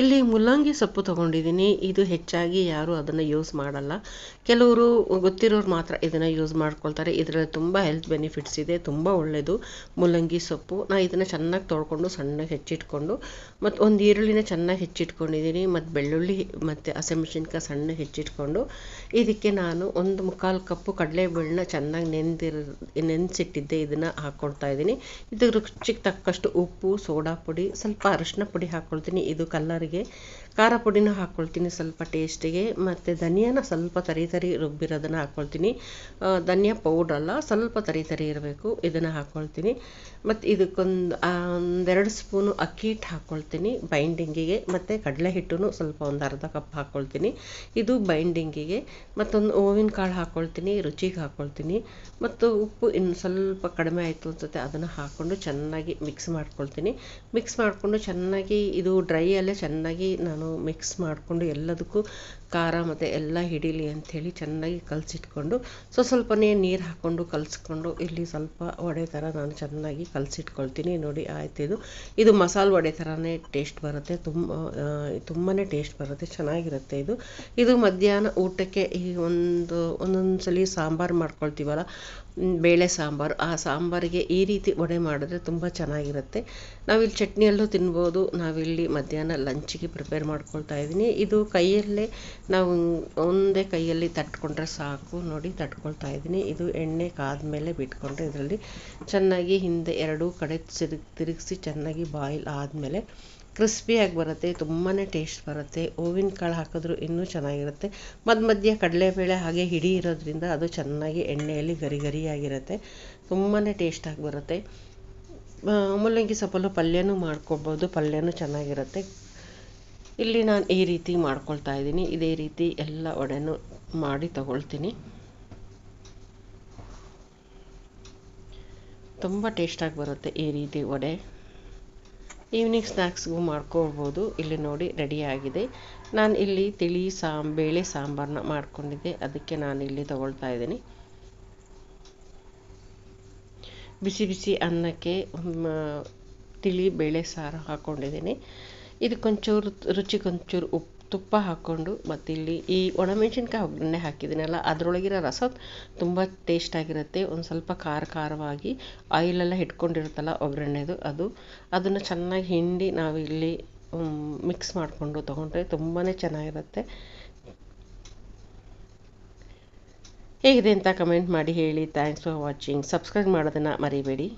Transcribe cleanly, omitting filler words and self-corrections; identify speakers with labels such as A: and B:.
A: ಇಲ್ಲಿ ಮುಲ್ಲಂಗಿ ಸೊಪ್ಪು ತೊಗೊಂಡಿದ್ದೀನಿ. ಇದು ಹೆಚ್ಚಾಗಿ ಯಾರೂ ಅದನ್ನು ಯೂಸ್ ಮಾಡಲ್ಲ. ಕೆಲವರು ಗೊತ್ತಿರೋರು ಮಾತ್ರ ಇದನ್ನು ಯೂಸ್ ಮಾಡ್ಕೊಳ್ತಾರೆ. ಇದರಲ್ಲಿ ತುಂಬ ಹೆಲ್ತ್ ಬೆನಿಫಿಟ್ಸ್ ಇದೆ, ತುಂಬ ಒಳ್ಳೆಯದು ಮುಲ್ಲಂಗಿ ಸೊಪ್ಪು. ನಾನು ಇದನ್ನು ಚೆನ್ನಾಗಿ ತೊಳ್ಕೊಂಡು ಸಣ್ಣಗೆ ಹೆಚ್ಚಿಟ್ಕೊಂಡು ಮತ್ತು ಒಂದು ಈರುಳ್ಳಿನ ಚೆನ್ನಾಗಿ ಹೆಚ್ಚಿಟ್ಕೊಂಡಿದ್ದೀನಿ, ಮತ್ತು ಬೆಳ್ಳುಳ್ಳಿ ಮತ್ತು ಹಸಿಮೆಣಸಿನ್ಕಾಯಿ ಸಣ್ಣಗೆ ಹೆಚ್ಚಿಟ್ಕೊಂಡು ಇದಕ್ಕೆ ನಾನು 1/4 ಕಪ್ಪು ಕಡಲೆಬೇಳೆನ ಚೆನ್ನಾಗಿ ನೆನೆಸಿಟ್ಟಿದ್ದೆ, ಇದನ್ನು ಹಾಕ್ಕೊಳ್ತಾ ಇದ್ದೀನಿ. ಇದು ರುಚಿಗೆ ತಕ್ಕಷ್ಟು ಉಪ್ಪು, ಸೋಡಾ ಪುಡಿ, ಸ್ವಲ್ಪ ಅರಿಶಿನ ಪುಡಿ ಹಾಕ್ಕೊಳ್ತೀನಿ. ಇದು ಕಲ್ಲರಿಗೆ ಖಾರ ಪುಡಿನೂ ಹಾಕ್ಕೊಳ್ತೀನಿ ಸ್ವಲ್ಪ ಟೇಸ್ಟಿಗೆ, ಮತ್ತು ಧನಿಯಾನ ಸ್ವಲ್ಪ ತರಿ ರುಬ್ಬಿರೋದನ್ನು ಹಾಕ್ಕೊಳ್ತೀನಿ. ಧನಿಯಾ ಪೌಡ್ರ್ ಅಲ್ಲ, ಸ್ವಲ್ಪ ತರಿ ಇರಬೇಕು, ಇದನ್ನು ಹಾಕ್ಕೊಳ್ತೀನಿ. ಮತ್ತು ಒಂದೆರಡು ಸ್ಪೂನು ಅಕ್ಕಿ ಹಿಟ್ಟು ಹಾಕ್ಕೊಳ್ತೀನಿ ಬೈಂಡಿಂಗಿಗೆ, ಮತ್ತು ಕಡಲೆ ಹಿಟ್ಟು ಸ್ವಲ್ಪ ಒಂದು ಅರ್ಧ ಕಪ್ ಹಾಕ್ಕೊಳ್ತೀನಿ, ಇದು ಬೈಂಡಿಂಗಿಗೆ. ಮತ್ತೊಂದು ಹೂವಿನ ಕಾಳು ಹಾಕ್ಕೊಳ್ತೀನಿ, ರುಚಿಗೆ ಹಾಕ್ಕೊಳ್ತೀನಿ. ಮತ್ತು ಉಪ್ಪು ಇನ್ನು ಸ್ವಲ್ಪ ಕಡಿಮೆ ಆಯಿತು ಅನ್ಸುತ್ತೆ, ಅದನ್ನು ಹಾಕ್ಕೊಂಡು ಚೆನ್ನಾಗಿ ಮಿಕ್ಸ್ ಮಾಡಿಕೊಂಡು ಚೆನ್ನಾಗಿ ಇದು ಡ್ರೈಯಲ್ಲೇ ಚೆನ್ನಾಗಿ ನಾನು ಮಿಕ್ಸ್ ಮಾಡಿಕೊಂಡು ಎಲ್ಲದಕ್ಕೂ ಖಾರ ಮತ್ತು ಎಲ್ಲ ಹಿಡೀಲಿ ಅಂಥೇಳಿ ಚೆನ್ನಾಗಿ ಕಲಸಿಟ್ಕೊಂಡು ಸ್ವಲ್ಪನೇ ನೀರು ಹಾಕ್ಕೊಂಡು ಕಲಿಸ್ಕೊಂಡು ಇಲ್ಲಿ ಸ್ವಲ್ಪ ವಡೆ ಥರ ನಾನು ಚೆನ್ನಾಗಿ ಕಲಸಿಟ್ಕೊಳ್ತೀನಿ. ನೋಡಿ ಆಯ್ತು, ಇದು ಮಸಾಲೆ ವಡೆ ಥರನೇ ಟೇಸ್ಟ್ ಬರುತ್ತೆ, ತುಂಬಾ ಟೇಸ್ಟ್ ಬರುತ್ತೆ, ಚೆನ್ನಾಗಿರುತ್ತೆ ಇದು ಮಧ್ಯಾಹ್ನ ಊಟಕ್ಕೆ. ಈ ಒಂದೊಂದು ಸಲ ಸಾಂಬಾರು ಮಾಡ್ಕೊಳ್ತೀವಲ್ಲ, ಬೇಳೆ ಸಾಂಬಾರು, ಆ ಸಾಂಬಾರಿಗೆ ಈ ರೀತಿ ವಡೆ ಮಾಡಿದ್ರೆ ತುಂಬ ಚೆನ್ನಾಗಿರುತ್ತೆ. ನಾವಿಲ್ಲಿ ಚಟ್ನಿಯಲ್ಲೂ ತಿನ್ಬೋದು. ನಾವಿಲ್ಲಿ ಮಧ್ಯಾಹ್ನ ಲಂಚಿಗೆ ಪ್ರಿಪೇರ್ ಮಾಡ್ಕೊಳ್ತಾ ಇದ್ದೀನಿ. ಇದು ಕೈಯಲ್ಲೇ ನಾವು ಒಂದೇ ಕೈಯಲ್ಲಿ ತಟ್ಕೊಂಡ್ರೆ ಸಾಕು. ನೋಡಿ ತಟ್ಕೊಳ್ತಾ ಇದ್ದೀನಿ. ಇದು ಎಣ್ಣೆ ಕಾದ್ಮೇಲೆ ಬಿಟ್ಕೊಂಡ್ರೆ ಇದರಲ್ಲಿ ಚೆನ್ನಾಗಿ ಹಿಂದೆ ಎರಡೂ ಕಡೆ ತಿರುಗಿಸಿ ಚೆನ್ನಾಗಿ ಬಾಯ್ಲ್ ಆದಮೇಲೆ ಕ್ರಿಸ್ಪಿಯಾಗಿ ಬರುತ್ತೆ, ತುಂಬಾ ಟೇಸ್ಟ್ ಬರುತ್ತೆ. ಹೂವಿನ ಕಾಳು ಹಾಕಿದ್ರು ಇನ್ನೂ ಚೆನ್ನಾಗಿರುತ್ತೆ. ಮಧ್ಯ ಕಡಲೆಬೇಳೆ ಹಾಗೆ ಹಿಡಿ ಇರೋದ್ರಿಂದ ಅದು ಚೆನ್ನಾಗಿ ಎಣ್ಣೆಯಲ್ಲಿ ಗರಿಯಾಗಿರುತ್ತೆ, ತುಂಬಾ ಟೇಸ್ಟಾಗಿ ಬರುತ್ತೆ. ಮುಲ್ಲಂಗಿ ಸೊಪ್ಪಲ್ಲೂ ಪಲ್ಯನೂ ಮಾಡ್ಕೊಳ್ಬೋದು, ಪಲ್ಯನೂ ಚೆನ್ನಾಗಿರುತ್ತೆ. ಇಲ್ಲಿ ನಾನು ಈ ರೀತಿ ಮಾಡ್ಕೊಳ್ತಾ ಇದ್ದೀನಿ. ಇದೇ ರೀತಿ ಎಲ್ಲ ವಡೆನೂ ಮಾಡಿ ತಗೊಳ್ತೀನಿ. ತುಂಬ ಟೇಸ್ಟಾಗಿ ಬರುತ್ತೆ ಈ ರೀತಿ ವಡೆ. ಈವ್ನಿಂಗ್ ಸ್ನ್ಯಾಕ್ಸ್ಗೂ ಮಾಡ್ಕೊಳ್ಬೋದು. ಇಲ್ಲಿ ನೋಡಿ ರೆಡಿಯಾಗಿದೆ. ನಾನು ಇಲ್ಲಿ ತಿಳಿ ಬೇಳೆ ಸಾಂಬಾರನ್ನ ಮಾಡ್ಕೊಂಡಿದ್ದೆ, ಅದಕ್ಕೆ ನಾನು ಇಲ್ಲಿ ತಗೊಳ್ತಾ ಇದ್ದೀನಿ. ಬಿಸಿ ಅನ್ನಕ್ಕೆ ತಿಳಿ ಬೇಳೆ ಸಾರು ಹಾಕ್ಕೊಂಡಿದ್ದೀನಿ. ಇದಕ್ಕೊಂಚೂರು ರುಚಿಗೊಂಚೂರು ತುಪ್ಪ ಹಾಕ್ಕೊಂಡು, ಮತ್ತಿಲ್ಲಿ ಈ ಒಣಮೆಣಸಿನ್ಕಾಯಿ ಒಗ್ಗರಣೆ ಹಾಕಿದ್ದೀನಲ್ಲ, ಅದರೊಳಗಿರೋ ರಸ ತುಂಬ ಟೇಸ್ಟಾಗಿರುತ್ತೆ. ಒಂದು ಸ್ವಲ್ಪ ಖಾರವಾಗಿ ಆಯಿಲೆಲ್ಲ ಹಿಡ್ಕೊಂಡಿರುತ್ತಲ್ಲ ಒಗ್ಗರಣೆದು, ಅದನ್ನು ಚೆನ್ನಾಗಿ ಹಿಂಡಿ ನಾವಿಲ್ಲಿ ಮಿಕ್ಸ್ ಮಾಡಿಕೊಂಡು ತೊಗೊಂಡ್ರೆ ತುಂಬಾ ಚೆನ್ನಾಗಿರುತ್ತೆ. ಹೇಗಿದೆ ಅಂತ ಕಮೆಂಟ್ ಮಾಡಿ ಹೇಳಿ. Thanks for watching. ಸಬ್ಸ್ಕ್ರೈಬ್ ಮಾಡೋದನ್ನು ಮರಿಬೇಡಿ.